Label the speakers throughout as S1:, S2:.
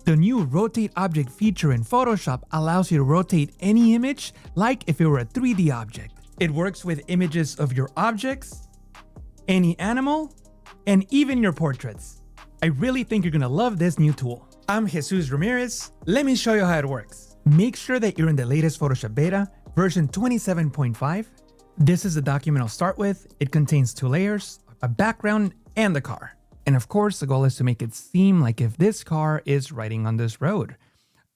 S1: The new Rotate Object feature in Photoshop allows you to rotate any image like if it were a 3D object. It works with images of your objects, any animal, and even your portraits. I really think you're gonna love this new tool. I'm Jesus Ramirez. Let me show you how it works. Make sure that you're in the latest Photoshop beta, version 27.5. This is the document I'll start with. It contains 2 layers, a background, and the car. And of course, the goal is to make it seem like if this car is riding on this road.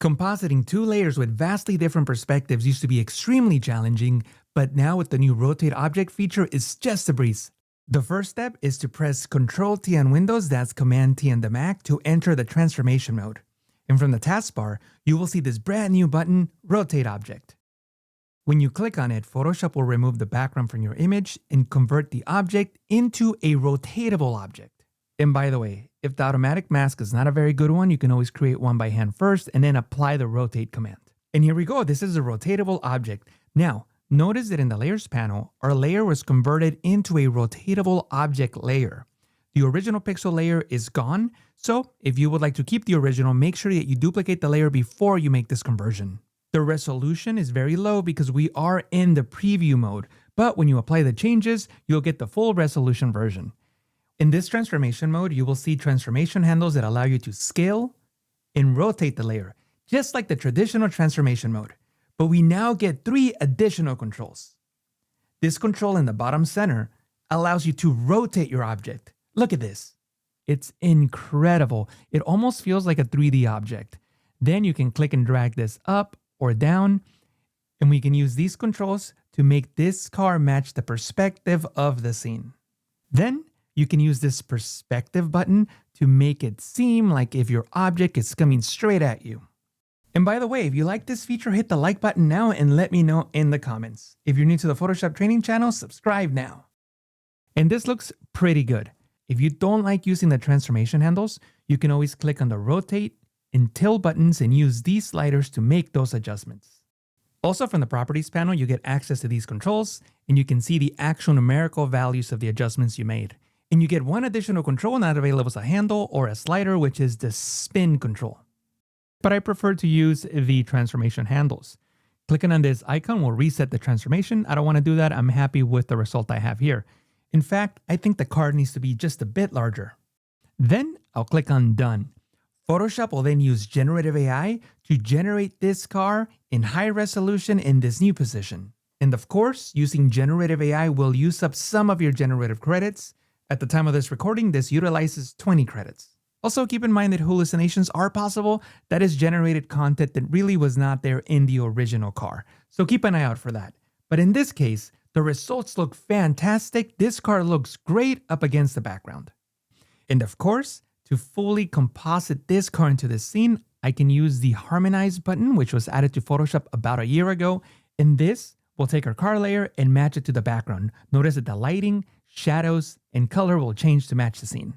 S1: Compositing 2 layers with vastly different perspectives used to be extremely challenging, but now with the new Rotate Object feature, it's just a breeze. The first step is to press Ctrl-T on Windows, that's Command-T on the Mac, to enter the transformation mode. And from the taskbar, you will see this brand new button, Rotate Object. When you click on it, Photoshop will remove the background from your image and convert the object into a rotatable object. And by the way, if the automatic mask is not a very good one, you can always create one by hand first and then apply the rotate command. And here we go, this is a rotatable object. Now, notice that in the layers panel, our layer was converted into a rotatable object layer. The original pixel layer is gone, so if you would like to keep the original, make sure that you duplicate the layer before you make this conversion. The resolution is very low because we are in the preview mode, but when you apply the changes, you'll get the full resolution version. In this transformation mode, you will see transformation handles that allow you to scale and rotate the layer, just like the traditional transformation mode. But we now get 3 additional controls. This control in the bottom center allows you to rotate your object. Look at this. It's incredible. It almost feels like a 3D object. Then you can click and drag this up or down, and we can use these controls to make this car match the perspective of the scene. Then you can use this perspective button to make it seem like if your object is coming straight at you. And by the way, if you like this feature, hit the like button now and let me know in the comments. If you're new to the Photoshop training channel, subscribe now. And this looks pretty good. If you don't like using the transformation handles, you can always click on the rotate and tilt buttons and use these sliders to make those adjustments. Also from the properties panel, you get access to these controls and you can see the actual numerical values of the adjustments you made. And you get one additional control not available as a handle or a slider, which is the spin control. But I prefer to use the transformation handles. Clicking on this icon will reset the transformation. I don't want to do that. I'm happy with the result I have here. In fact, I think the card needs to be just a bit larger. Then I'll click on Done. Photoshop will then use generative AI to generate this car in high resolution in this new position. And of course, using generative AI will use up some of your generative credits. At the time of this recording, this utilizes 20 credits. Also, keep in mind that hallucinations are possible. That is generated content that really was not there in the original car. So keep an eye out for that. But in this case, the results look fantastic. This car looks great up against the background. And of course, to fully composite this car into the scene, I can use the Harmonize button, which was added to Photoshop about a year ago. And this will take our car layer and match it to the background. Notice that the lighting, shadows, and color will change to match the scene.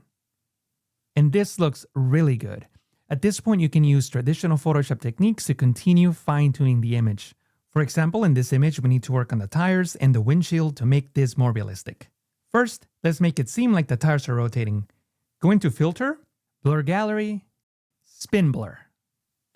S1: And this looks really good. At this point, you can use traditional Photoshop techniques to continue fine-tuning the image. For example, in this image, we need to work on the tires and the windshield to make this more realistic. First, let's make it seem like the tires are rotating. Go into Filter, Blur Gallery, Spin Blur.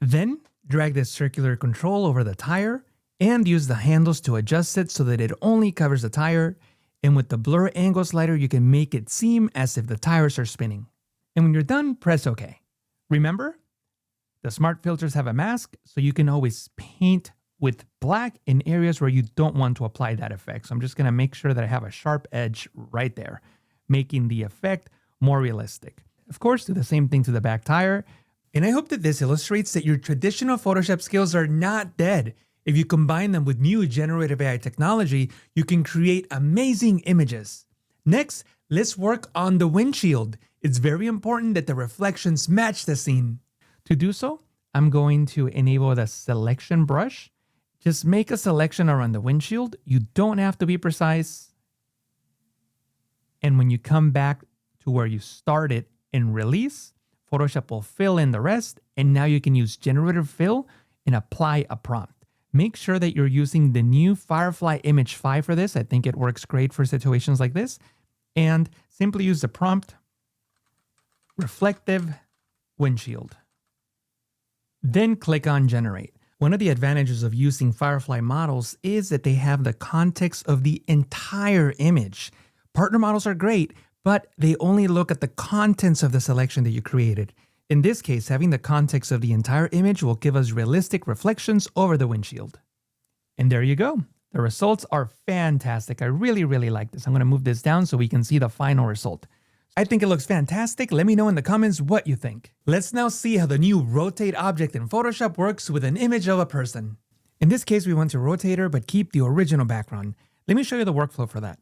S1: Then, drag this circular control over the tire and use the handles to adjust it so that it only covers the tire. And with the blur angle slider, you can make it seem as if the tires are spinning. And when you're done, press OK. Remember, the smart filters have a mask, so you can always paint with black in areas where you don't want to apply that effect. So I'm just going to make sure that I have a sharp edge right there, making the effect more realistic. Of course, do the same thing to the back tire. And I hope that this illustrates that your traditional Photoshop skills are not dead. If you combine them with new generative AI technology, you can create amazing images. Next, let's work on the windshield. It's very important that the reflections match the scene. To do so, I'm going to enable the selection brush. Just make a selection around the windshield. You don't have to be precise. And when you come back to where you started and release, Photoshop will fill in the rest. And now you can use Generative Fill and apply a prompt. Make sure that you're using the new Firefly Image 5 for this. I think it works great for situations like this. And simply use the prompt, reflective windshield. Then click on Generate. One of the advantages of using Firefly models is that they have the context of the entire image. Partner models are great, but they only look at the contents of the selection that you created. In this case, having the context of the entire image will give us realistic reflections over the windshield. And there you go. The results are fantastic. I really, really like this. I'm going to move this down so we can see the final result. I think it looks fantastic. Let me know in the comments what you think. Let's now see how the new rotate object in Photoshop works with an image of a person. In this case, we want to rotate her but keep the original background. Let me show you the workflow for that.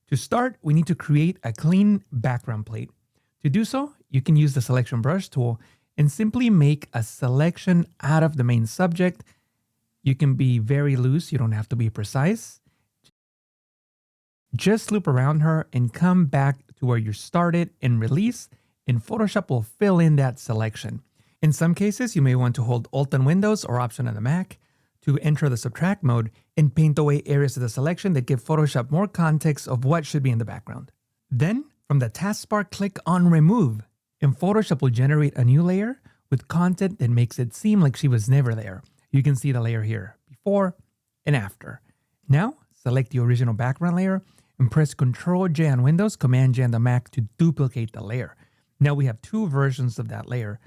S1: To start, we need to create a clean background plate. To do so, you can use the selection brush tool and simply make a selection out of the main subject. You can be very loose, you don't have to be precise. Just loop around her and come back to where you started and release, and Photoshop will fill in that selection. In some cases, you may want to hold Alt on Windows or Option on the Mac to enter the subtract mode and paint away areas of the selection that give Photoshop more context of what should be in the background. Then, from the taskbar, click on Remove, and Photoshop will generate a new layer with content that makes it seem like she was never there. You can see the layer here, before and after. Now, select the original background layer and press Ctrl-J on Windows, Command-J on the Mac to duplicate the layer. Now we have two versions of that layer.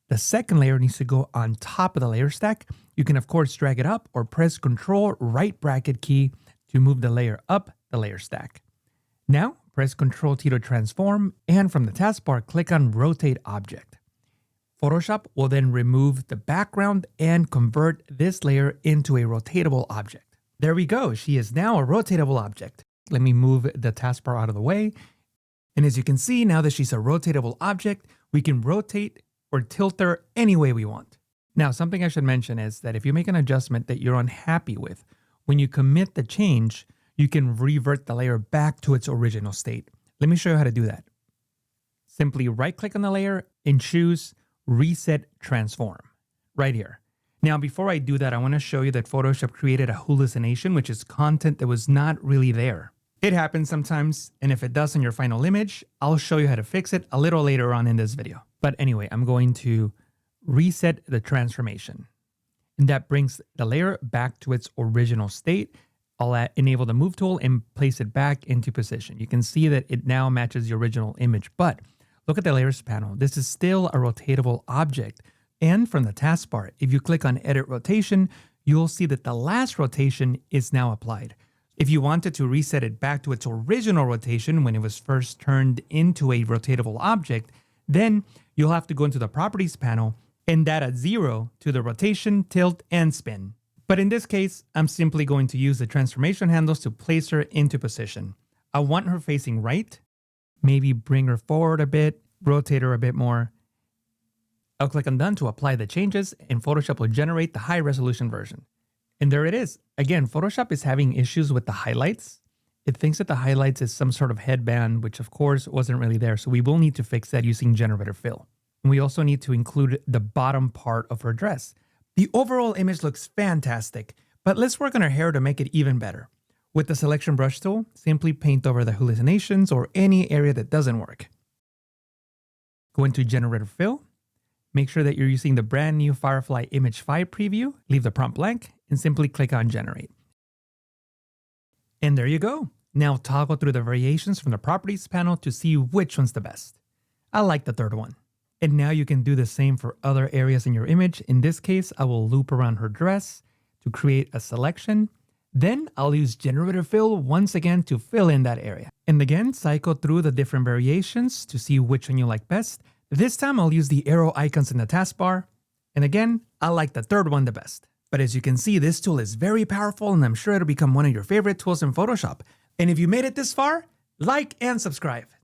S1: The second layer needs to go on top of the layer stack. You can of course drag it up or press Ctrl right bracket key to move the layer up the layer stack. Now press Ctrl-T to transform, and from the taskbar, click on Rotate Object. Photoshop will then remove the background and convert this layer into a rotatable object. There we go, she is now a rotatable object. Let me move the taskbar out of the way. And as you can see, now that she's a rotatable object, we can rotate or tilt her any way we want. Now, something I should mention is that if you make an adjustment that you're unhappy with, when you commit the change, you can revert the layer back to its original state. Let me show you how to do that. Simply right-click on the layer and choose Reset Transform right here. Now, before I do that, I want to show you that Photoshop created a hallucination, which is content that was not really there. It happens sometimes, and if it does in your final image, I'll show you how to fix it a little later on in this video. But anyway, I'm going to reset the transformation. And that brings the layer back to its original state. I'll enable the Move tool and place it back into position. You can see that it now matches the original image, but look at the Layers panel. This is still a rotatable object. And from the taskbar, if you click on Edit Rotation, you'll see that the last rotation is now applied. If you wanted to reset it back to its original rotation when it was first turned into a rotatable object, then you'll have to go into the Properties panel and add 0 to the rotation, tilt, and spin. But in this case, I'm simply going to use the transformation handles to place her into position. I want her facing right, maybe bring her forward a bit, rotate her a bit more. I'll click on Done to apply the changes, and Photoshop will generate the high resolution version. And there it is. Again, Photoshop is having issues with the highlights. It thinks that the highlights is some sort of headband, which of course wasn't really there. So we will need to fix that using Generative Fill. And we also need to include the bottom part of her dress. The overall image looks fantastic, but let's work on her hair to make it even better. With the Selection Brush tool, simply paint over the hallucinations or any area that doesn't work. Go into Generative Fill. Make sure that you're using the brand new Firefly Image 5 preview. Leave the prompt blank and simply click on Generate. And there you go. Now toggle through the variations from the Properties panel to see which one's the best. I like the third one. And now you can do the same for other areas in your image. In this case, I will loop around her dress to create a selection. Then I'll use Generative Fill once again to fill in that area. And again, cycle through the different variations to see which one you like best. This time I'll use the arrow icons in the taskbar. And again, I like the third one the best. But as you can see, this tool is very powerful and I'm sure it'll become one of your favorite tools in Photoshop. And if you made it this far, like and subscribe.